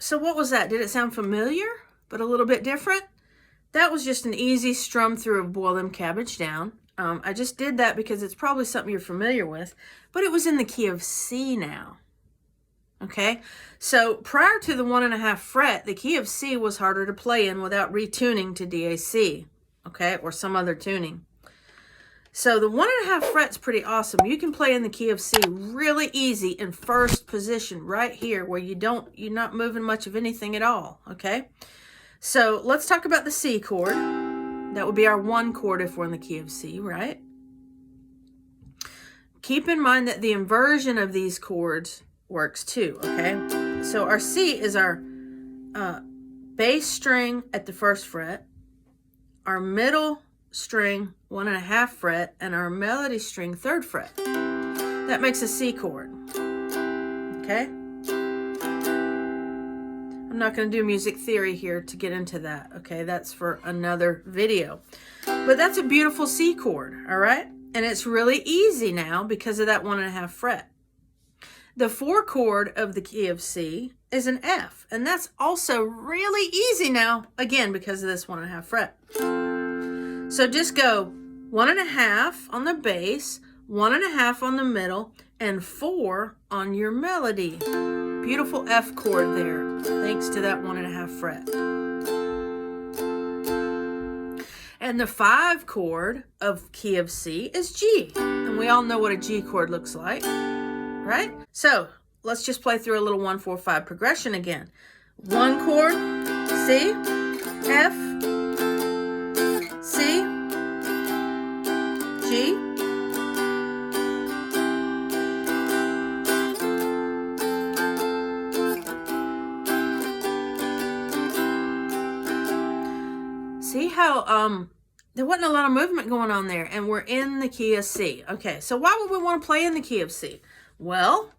So what was that? Did it sound familiar, but a little bit different? That was just an easy strum through of Boil Them Cabbage Down. I just did that because it's probably something you're familiar with, but it was in the key of C now. Okay, so prior to the 1.5 fret, the key of C was harder to play in without retuning to DAC, okay, or some other tuning. So the 1.5 fret's pretty awesome. You can play in the key of C really easy in first position right here where you're not moving much of anything at all, okay? So let's talk about the C chord. That would be our 1 chord if we're in the key of C, right? Keep in mind that the inversion of these chords works too, okay? So our C is our bass string at the 1st fret, our middle string 1.5 fret, and our melody string 3rd fret. That makes a C chord, okay? I'm not going to do music theory here to get into that, okay? That's for another video. But that's a beautiful C chord, all right? And it's really easy now because of that 1.5 fret. The 4 chord of the key of C is an F, and that's also really easy now, again, because of this 1.5 fret. So just go 1.5 on the bass, 1.5 on the middle, and 4 on your melody. Beautiful F chord there, thanks to that 1.5 fret. And the 5 chord of key of C is G, and we all know what a G chord looks like. Right? So let's just play through a little 1-4-5 progression again. 1 chord, C, F, C, G, see how there wasn't a lot of movement going on there, and we're in the key of C. Okay, so why would we want to play in the key of C? Well,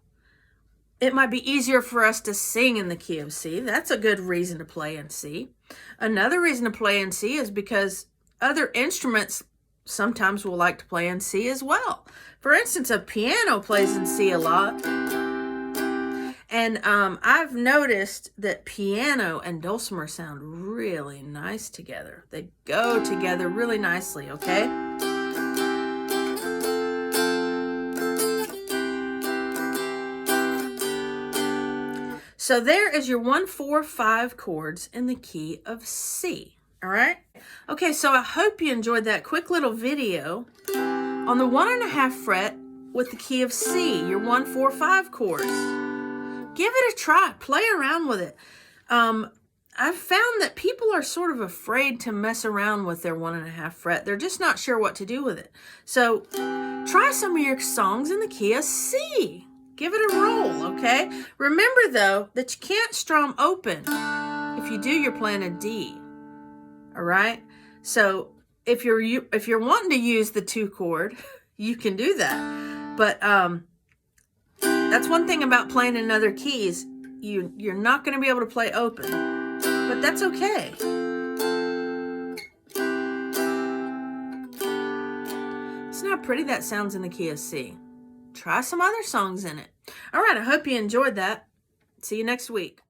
it might be easier for us to sing in the key of C. That's a good reason to play in C. Another reason to play in C is because other instruments sometimes will like to play in C as well. For instance, a piano plays in C a lot. And I've noticed that piano and dulcimer sound really nice together. They go together really nicely, okay? So there is your 1-4-5 chords in the key of C, all right? Okay, so I hope you enjoyed that quick little video on the 1.5 fret with the key of C, your 1-4-5 chords. Give it a try, play around with it. I've found that people are sort of afraid to mess around with their 1.5 fret. They're just not sure what to do with it. So try some of your songs in the key of C. Give it a roll, okay? Remember, though, that you can't strum open. If you do, you're playing a D, all right? So if you're wanting to use the 2 chord, you can do that. But that's one thing about playing in other keys. You're not going to be able to play open, but that's okay. See how pretty that sounds in the key of C. Try some other songs in it. All right, I hope you enjoyed that. See you next week.